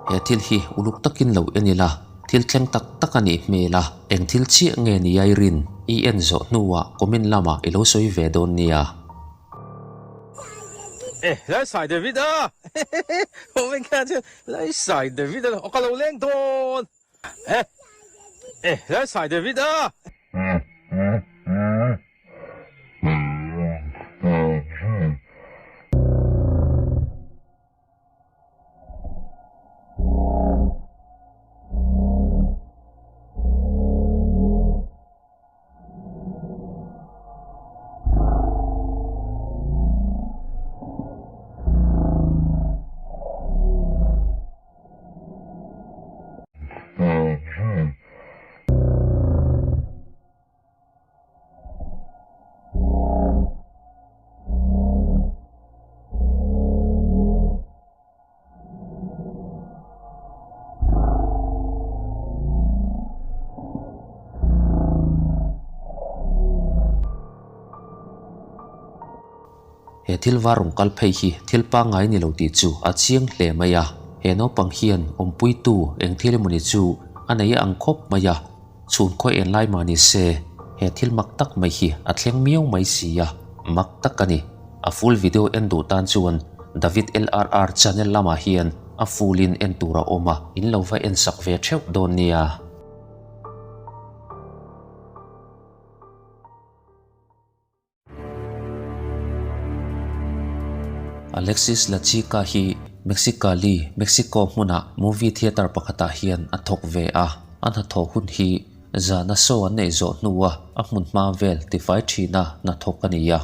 he thil hi uluk takin lo enila thil thleng tak tak ani mela eng thil chi nge ni ai rin I en zo nuwa komin lama ilo soi ve don nia lại xài David à hôm nay看见lại xài David à我老靚多lại xài David à he thil warung kal phei hi thil pa ngai ni lo ti chu a chiang hle maya he no pang hian pui tu eng thil muni chu anei ang khop maya chun khoi en lai mani se he thil mak tak mai hi a thleng miau mai sia mak tak ani a full video en du tan chuan David LRR channel lama hian a full in en tura oma in lo va en sak ve theu don nia Alexis Lachika hi Mexico hmuna movie theater pakhata hian a thok ve a an tho hun hi zana so an nei zo nuwa a hmun ma vel ti fai thina na thok ania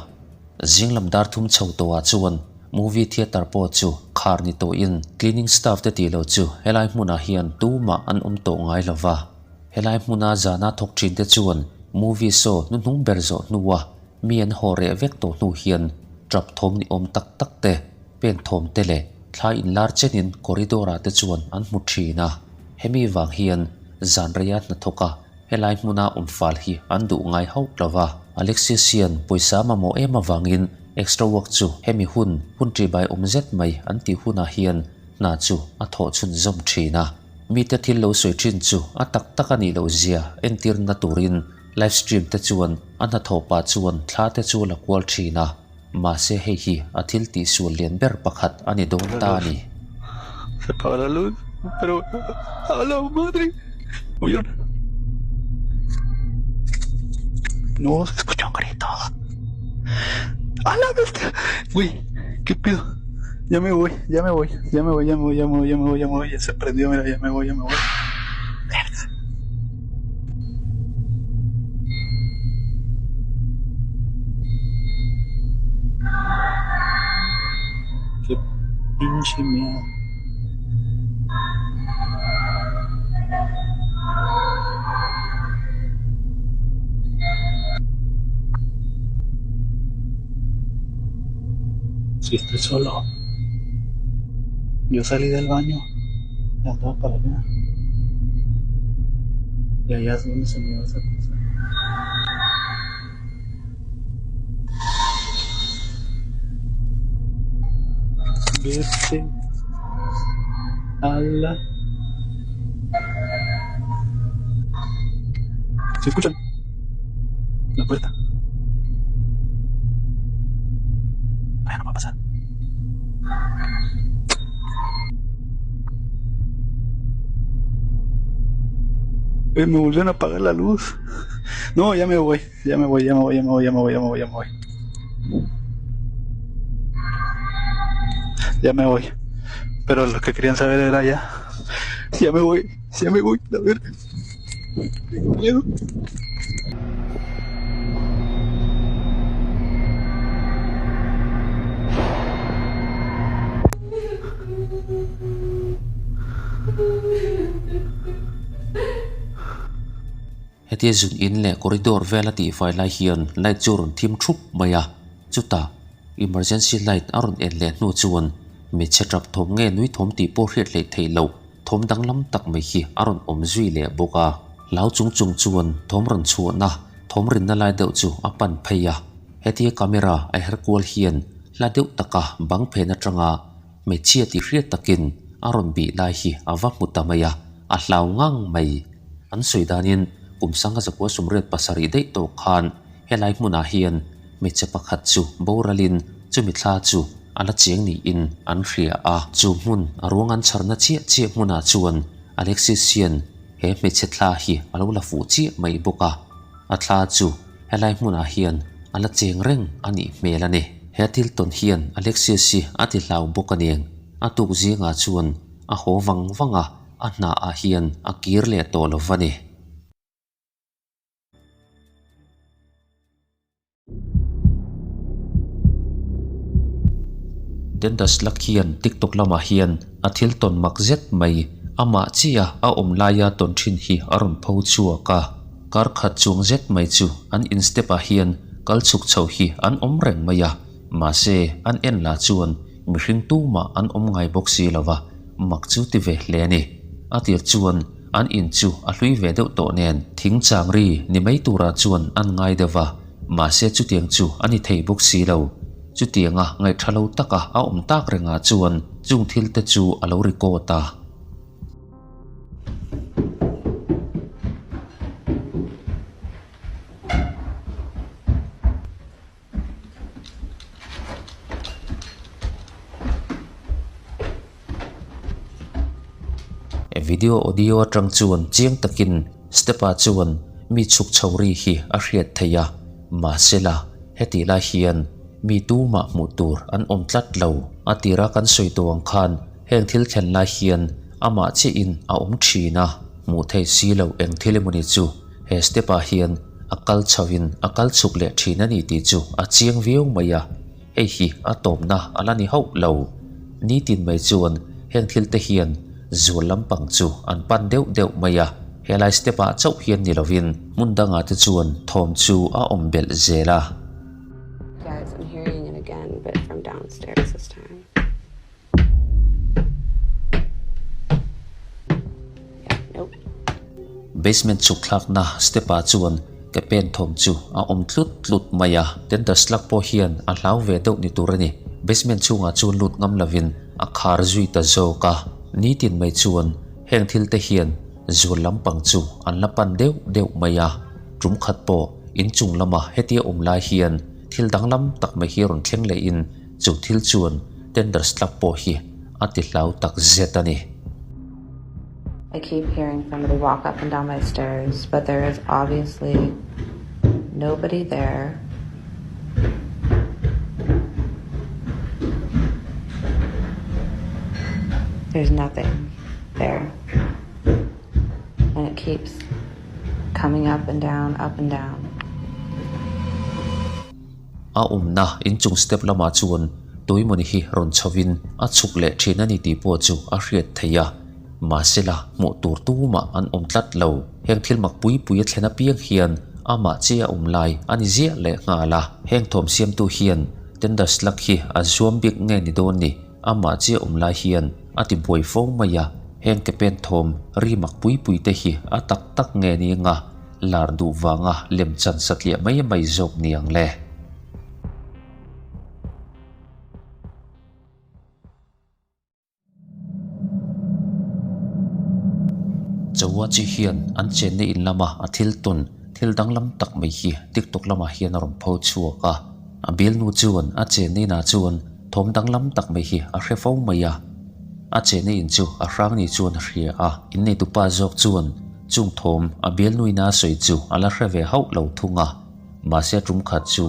jinglam dar thum chho to a chuan movie theater po chu khar ni to in cleaning staff te ti lo chu helai hmuna hian tu ma an to ngai lova helai hmuna zana thok thin te chuan movie so nu nung ber zo nuwa mi an hore vek to nu hian drop thom ni tak tak te pen thom te le thlai in lar chenin corridora te chuan an mu thina hemi wang hian zan riyat na thoka helai hmuna fal hi an du ngai hau lova Alexis hian poisa ma mo ema wangin extra work chu hemi hun tri bai zet mai an ti huna hian na chu a tho chun zom thina mi te thil lo soi thin chu a tak tak ani lo zia entir na turin live stream te chuan an tho pa chuan thla te chu la kwal thina ma se hei hi a thil ti sul lian ber pakhat ani don ta ni se apaga la luz pero a la madre oyeron no se escuchan gritos a la bestia güey qué pedo ya me voy ya se prendió mira ya me voy verga qué pinche miedo. Si estoy solo. Yo salí del baño y andaba para allá. Y allá es donde se me iba esa cosa. Vete a la... ¿Se escuchan? La puerta. Ay, no va a pasar. Me volvieron a apagar la luz. No, ya me voy. Ya me voy. Pero lo que querían saber era ya. Ya me voy, la verga. Tengo miedo. Heti zun in le corridor vela ti fai lai hian light churun thim thup maya chuta emergency light arun en le nu chuan mi chetrap thom nge nui thom ti por hriat le theilo thom danglam tak mai hi arun zui le boka lau chung chuan thom ran chu na thom rin na lai deuh chu apan pheya heti camera ai her kwal hian la deuh taka bang phe na tanga me chia ti hriat takin aron bi lai hi awa mutamaya a hlau ngang mai an soidanin kumsanga zakwa sumret pasari dei to khan helai hmuna hian meche pakhat chu boralin chumi thla chu ala cheng ni in an hria a chu hmun arungan charna chi hmuna chuan Alexis hian he meche thla hi alo la fu chi mai boka a thla chu helai hmuna hian ala cheng reng ani melani he Ṭhil ton hian Alexis hi ati hlau bokaniang atuk zinga chuan a ho wanga a hna a hian a kir le tolowani Dendas lakhian TikTok lama hian a Ṭhil ton makzet mai ama chia a omlaya ton thin hi aron pho chuaka kar khat chung zet mai chu an instepa hian kalchuk chho hi an omreng maya ma se an en la chuan mihring tu ma an om ngai boxi lawa mak chu ti ve hleni atir chuan an in chu a hlui ve deuh to nen thing changri ni mai tura chuan an ngai dewa ma se chu tiang chu ani thei boxi lo chu tianga ngai thalo taka a om tak renga chuan chung Ṭhil te chu alo rikota video audio atang chuan chiang takin stepa chuan mi chuk chhori hi a hriat theya ma sela heti la hian mi tu ma mutur an om tlat lo atira kan soitawang khan heng thil khen la hian ama che in a om thina mu thei si lo eng thilemoni chu he stepa hian akal chawin akal chuk le thina ni ti chu a chiang viau maya ei hi a tomna alani ho lo ni tin mai chuan heng thil te hian zual lampang chu an pan deuh maya helai stepa chau hian ni lovin mundanga te chuan thom chu a ombel zela Guys, I'm hearing it again, but from downstairs this time. Yeah, nope. basement chuk thlak na stepa chuan ke pen thom chu a om tlut maya ten da slak po hian a hlau ve deuh ni turani basement chunga chun lut ngam lovin a khar zui ta zoka ni tin mai chuan heng thil te hian zual lampang chu an lapan deuh maya trum khat po in chung lama hetia omlai hian thil danglam tak mai hi ron thleng le in chu thil chuan tender slap po hi ati hlau tak zetani I keep hearing somebody walk up and down my stairs, but there is obviously nobody there. There's nothing there. And it keeps coming up and down, up and down. a na in chung step lama chuan toimoni hi ron chawin a chuk le thina ni ti po chu a hriat theya ma sela mo tur tu ma an om tlat lo heng thil mak pui a thlena piang hian ama chia umlai ani zia le ngala heng thom siam tu hian tendas lak hi a zuam bik nge ni don ni ama chia umlai hian ati boi fo maya heng ke pen thom ri mak pui te hi a tak nge ni nga lar du wanga lem chan satlia mai zok niang le chawa chi hian an chen ne in lama a Ṭhil ton thil danglam tak mai hi TikTok lama hian rom pho chuaka a bil nu chuan a chen ne na chuan thom danglam tak mai hi a hre fo maya a chen ne in chu a hrang ni chuan hria a in nei tu pa jok chuan chung thom a bil nui na soi chu ala hre ve hau lo thunga ma se trum khat chu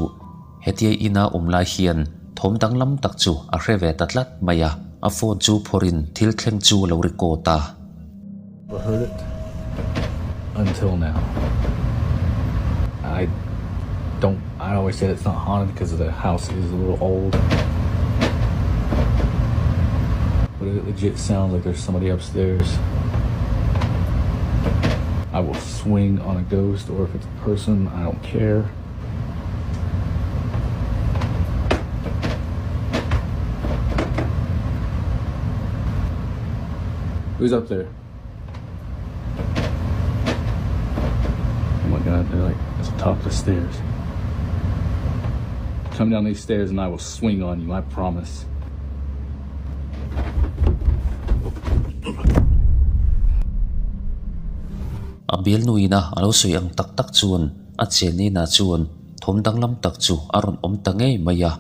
hetia ina umlai hian thom danglam tak chu a hre ve tatlat maya a phone chu phorin thil thleng chu lo rikota Never heard it until now. I always said it's not haunted because the house is a little old. But it legit sounds like there's somebody upstairs. I will swing on a ghost, or if it's a person, I don't care. Who's up there? Oh my God, they're like at the top of the stairs. Come down these stairs and I will swing on you, I promise. a bial nuina alo soi ang tak tak chuan a cheni na chuan thom dang lam tak chu aron om tange maya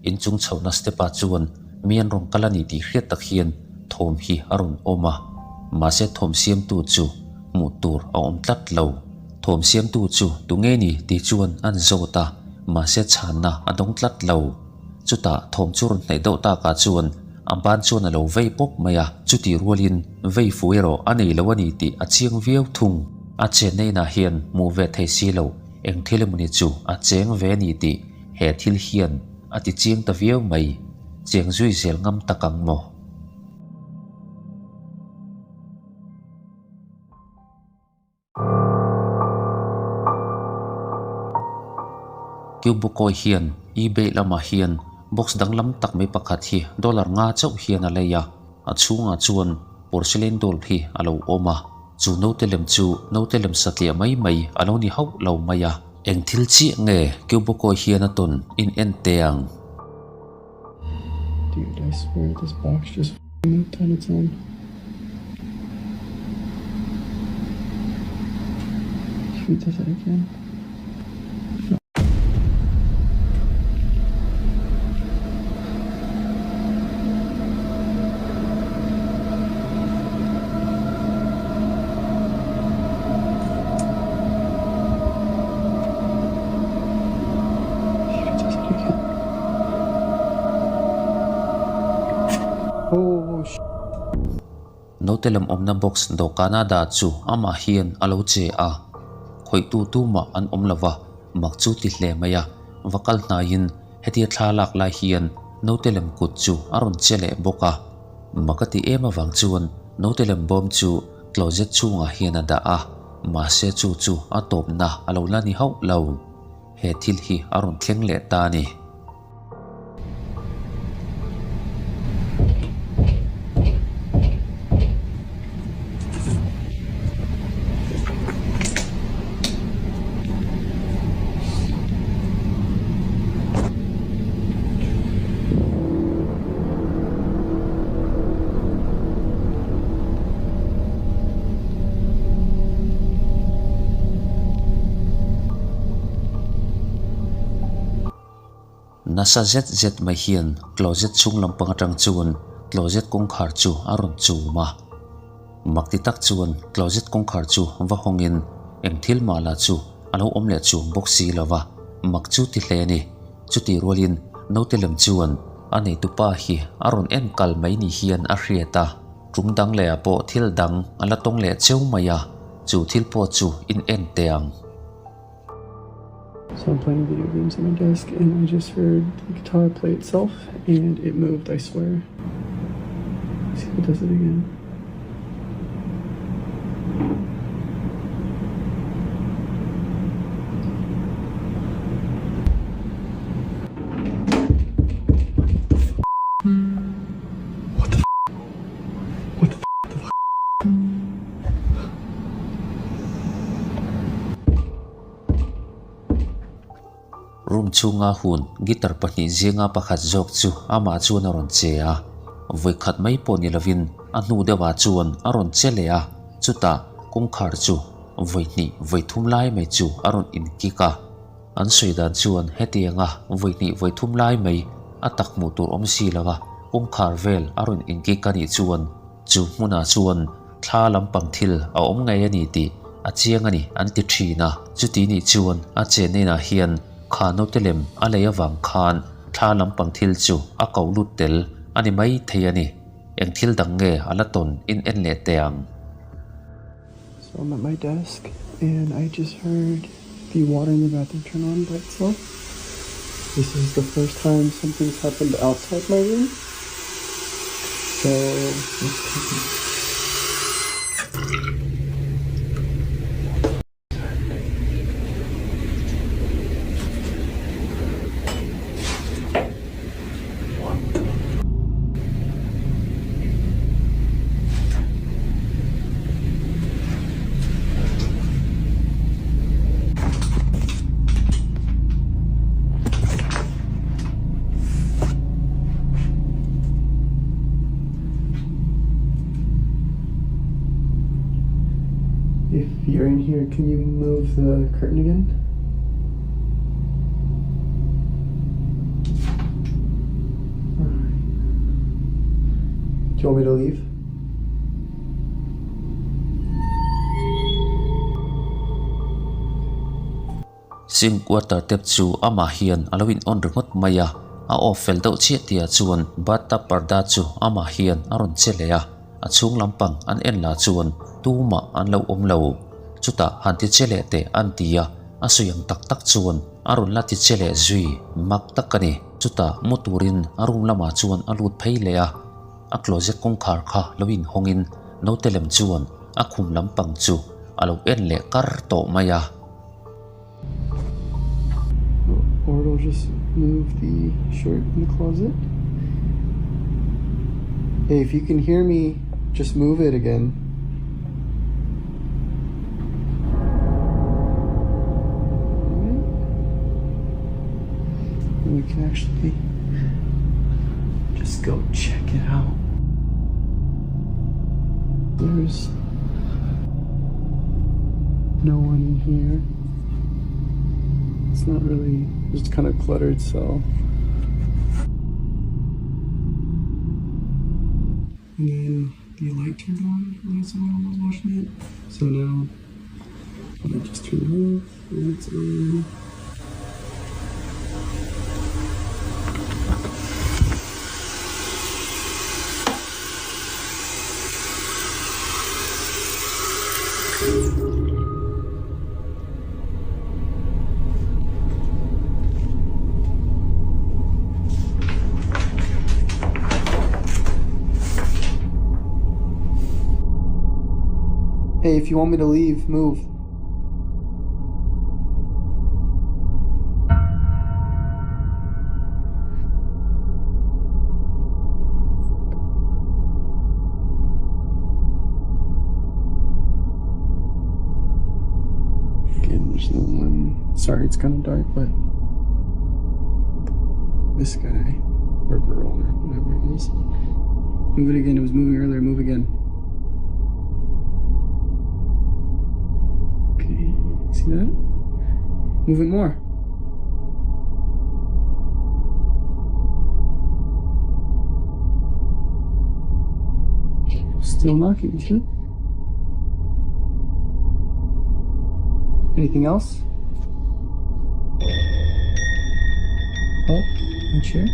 in chung chhona stepa chuan mian rong kalani ti hriat tak hian thom hi aron oma ma se thom siam tu chu mu tur a om tlat lo thom siam tu chu tu nge ni ti chuan an zota ma se chhanna adong tlat lo chuta thom chur nei do ta ka chuan amban chuan alo vei pop maya chuti rualin vei fuero anei lawani ti a chiang viau thung a chen nei na hian mu ve thei si lo eng thil muni chu a cheng ve ni ti he thil hian ati chiang ta viau mai cheng zui zel ngam takang mo kyu bukoi hian ebay lama hian box dang lam tak mai pakhat hi dollar nga chau hian a leya a chunga chuan porcelain doll hi alo oma chu no telem satlia mai mai alo ni hau lo maya eng thil chi nge kyu bukoi hian a ton in en teang. Dude, I swear this box just moved on its own. Should we do that again? Oh, no telem omna box do Canada chu ama hian alo che a khoi tu ma an omlawa mak chu ti hle maya wakal na in heti thalak lai hian no telem kut chu aron chele boka makati ema wang chuan no telem bom chu closet chunga hian ada a ma se chu a top na alo lani hau lo he thil hi aron thleng le ta ni. Nasa zet mai hian closet chung lampang atang chuan closet kong khar chu aron chu ma makti tak chuan closet kong khar chu wa hongin eng thil mala chu alo omle chu boxi lawa mak chu ti hle ni chuti rolin no telem chuan ani tupa hi aron en kal mai ni hian a hriata rum dang le po thil dang ala tong le cheu maya chu thil po chu in en teang. so I'm playing video games on my desk and I just heard the guitar play itself and it moved, I swear. Let's see if it does it again. Room chunga hun guitar pahnih zenga pakhat jok chu ama chuan aron chea voi khat mai poni lovin a hnu dewa chuan aron chelea chuta kongkhar chu voi thum lai mai chu aron in kika an soidan chuan hetianga voi thum lai mai atak mu tur om si lawa kongkhar vel aron in kika ni chuan chu hmuna chuan thla lampang thil a om ngai ani ti a chiang ani an ti thina chuti ni chuan a che nei na hian khano telem aleya wang khan thla lampang thil chu a kaulut tel ani mai theiani eng thil dang nge alaton in en le teang. So I'm at my desk and I just heard the water in the bathroom turn on by itself. This is the first time something's happened outside my room. So let's take it. If you're in here, can you move the curtain again? Alright. Do you want me to leave? Sim quarter tep chu ama hian alawin on ringot maya a ofel do che tia chuan bata parda chu ama hian aron chelea a chung lampang an en la chuan tuma an lo om lo chuta han ti chele te an tia a suyang tak tak chuan aron la ti chele zui mak takani chuta muturin arum lama chuan alut pheilea a closet kong khar kha lawin hongin no telem chuan a khum lampang chu alo en le kar to maya. Or it'll just move the shirt in the closet. Hey, if you can hear me, just move it again. Alright. And we can actually just go check it out. There's no one in here. It's not really, just kind of cluttered, so. And then the light turned on last time I was watching it. So now, I just turn it off, and it's on. Hey, if you want me to leave, move. Again, there's no one. Sorry, it's kind of dark, but this guy, or girl, or whatever it is. Move it again. It was moving earlier. Move again. See that? Move it more. Still knocking, isn't it? Anything else? Oh, a chair.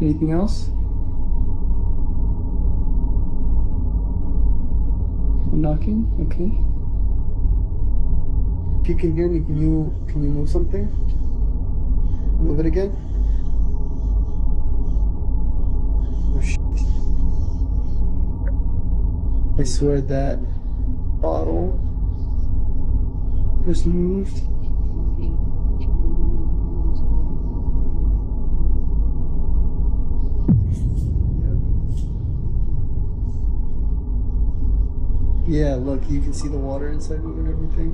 Anything else? I'm knocking. Okay. If you can hear me, can you move something? Move it again. Oh shit! I swear that bottle just moved. Yeah, look, you can see the water inside of it and everything.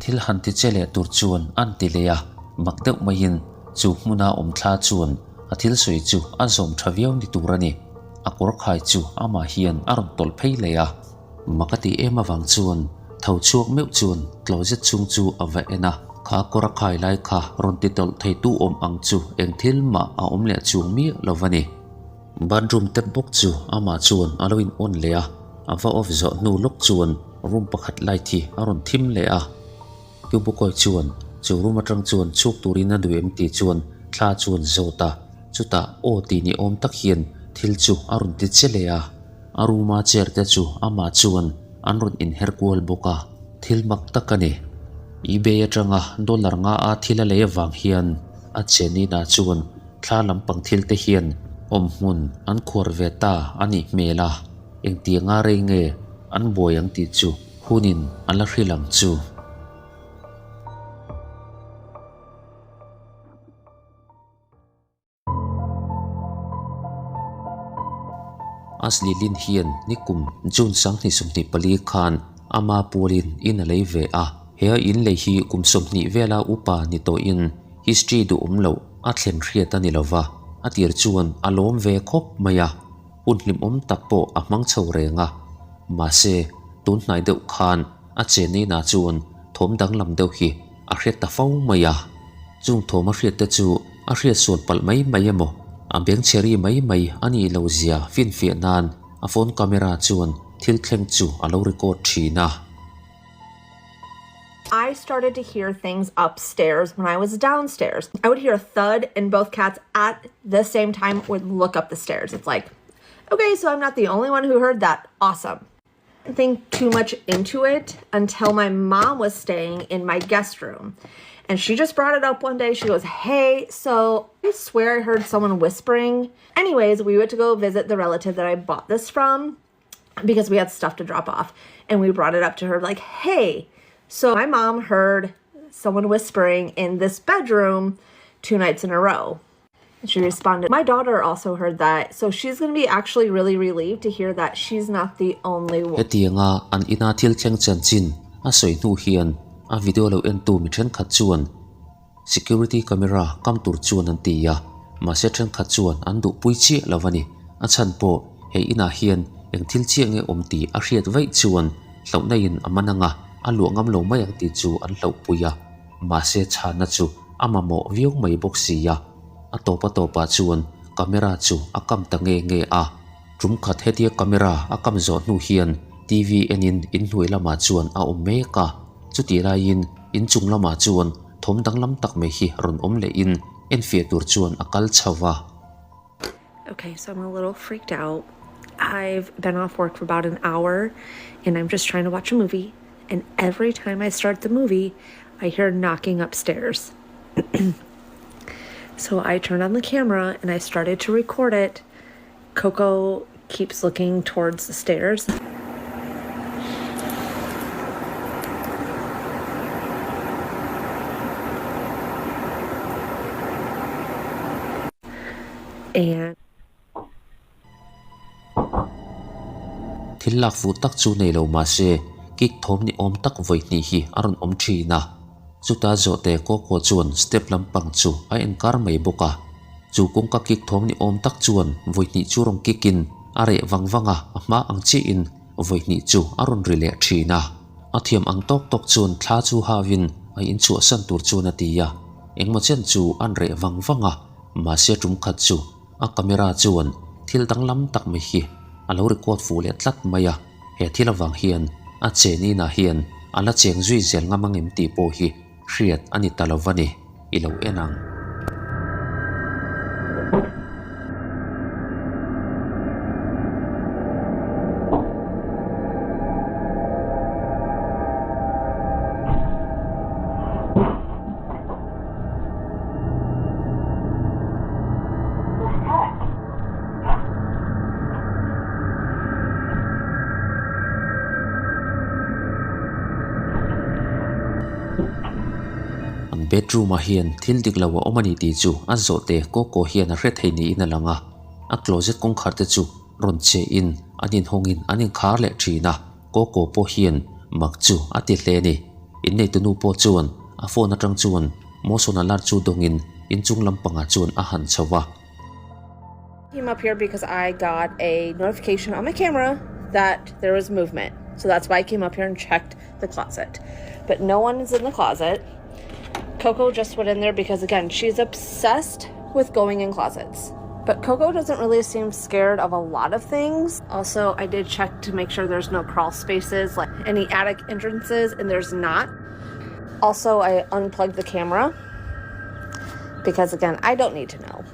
Thil han ti chele tur chuan an ti leya makdeuh mayin chu hmuna om thla chuan a thil soi chu a zom thaviau ni turani a kor khai chu ama hian aron tol phei leya makati ema wang chuan thau chuak meu chuan closet chung chu ava ena kha kor khai lai kha ron ti tol thei tu om ang chu eng thil ma a om le chung mi lovani bedroom tep bok chu ama chuan aloin on leya ava of zo nu lok chuan room pakhat lai thi aron thim leya tu bukoi chuan chu room atang chuan chuk turina duem ti chuan thla chuan zota chuta o ti ni om tak hian thil chu arun ti cheleya aruma chair te chu ama chuan anrun in herkual boka thil mak takani ibe atanga dollar nga a thila le wang hian a cheni na chuan thla lampang thil te hian om mun an khor veta ani mela eng ti nga re nge an boyang ti chu hunin an la hrilang chu asli lin hian nikum jun sang ni sumni pali khan ama pulin in alei ve a he in le hi kum somni vela upa ni to in history du umlo a thlen hriat ani lova a tir chuan a lawm ve khop maya unhlim tak po a hmang chho renga ma se tun hnai deuh khan a che nei na chuan thom dang lam deuh hi a hriat ta fau maya chung thom a hriat te chu a hriat suan pal mai mai emo a beng cheri mai mai ani lo zia fin fi nan a phone camera chuan thil thleng chu a lo record thina. I started to hear things upstairs when I was downstairs. I would hear a thud and both cats at the same time would look up the stairs. It's like, okay, so I'm not the only one who heard that. Awesome. I didn't think too much into it until my mom was staying in my guest room. And she just brought it up one day. She goes, hey, so I swear I heard someone whispering. Anyways, we went to go visit the relative that I bought this from because we had stuff to drop off. And we brought it up to her like, hey, so my mom heard someone whispering in this bedroom 2 nights in a row. And she responded, my daughter also heard that. So she's going to be actually really relieved to hear that she's not the only one. Hetianga an ina thil thleng chan chin a soi nu hian a video lo en tu mi then khat chuan security camera kam tur chuan an tia ma se then khat chuan an du pui chi lovani a chan po he ina hian eng thil chiang e omti a hriat vai chuan hlauhna in amananga a luangam lo mai ang ti chu an hlau puya ma se chana chu amamo viong mai boxia a topa chuan camera chu akam ta nge a rum khat hetia camera akam zo nu hian TV enin in hnui lama chuan a omme ka chuti lain in chung lama chuan thom dang lam tak me hi ron om le in en fe tur chuan akal chawa. Okay, so I'm a little freaked out. I've been off work for about an hour and I'm just trying to watch a movie. And every time I start the movie, I hear knocking upstairs. So I turned on the camera and I started to record it. Coco keeps looking towards the stairs. And thil lak fu tak chu nei lo ma se kik thom ni om tak voi ni hi aron om thina chuta zo te ko chuan step lampang chu a enkar mai boka chu kong ka kik thom ni om tak chuan voi ni chu rong kikin are wangwanga ama ang chi in voi ni chu aron rile thina a thiam ang tok chuan thla chu hawin a in chu san tur chu na tia engma chen chu an re wangwanga ma se tum khat chu a camera chuan thil dang lam tak mai hi a lo record fu le tlat maya he thil awang hian a che ni na hian ala cheng zui zel ngamang em ti po hi hriat ani talovani ilo enang. Bedroom a hian thil dik lawa omani ti chu a zo te ko hian a hre thei ni in alanga a closet kong khar te chu ron che in anin hongin anin khar le thina ko po hian mak chu a ti hle ni in nei tu nu po chuan a phone atang chuan mo sona lar chu dongin in chung lampanga chuan a han chawa. Came up here because I got a notification on my camera that there was movement. So that's why I came up here and checked the closet. But no one is in the closet. Coco just went in there because, again, she's obsessed with going in closets. But Coco doesn't really seem scared of a lot of things. Also, I did check to make sure there's no crawl spaces, like any attic entrances, and there's not. Also, I unplugged the camera because, again, I don't need to know.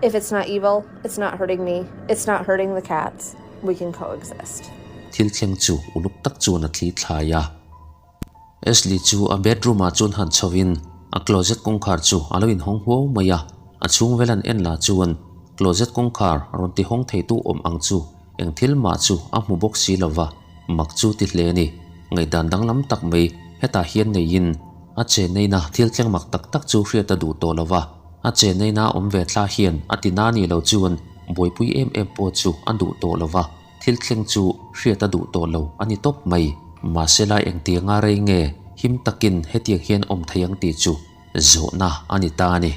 If it's not evil, it's not hurting me, it's not hurting the cats, we can coexist. Thil thleng chu ulup tak chu na thli thlaya. Asli chu a bedroom a chun han chawin a closet kong khar chu aloin hong ho maya a chung velan en la chuan closet kong khar ron ti hong thei tu om ang chu eng thil ma chu a mu box si lova mak chu ti hle ni ngai dan dang lam tak mai heta hian nei in a che nei na thil thleng mak tak chu hria ta du to lova a che nei na om ve thla hian atina ni lo chuan boipui em po chu an du to lova thil thleng chu hria ta du to lo ani top mai ma sela eng ti nga rei nge him takin hetiang hian om thayang ti chu zo na ani ta ni.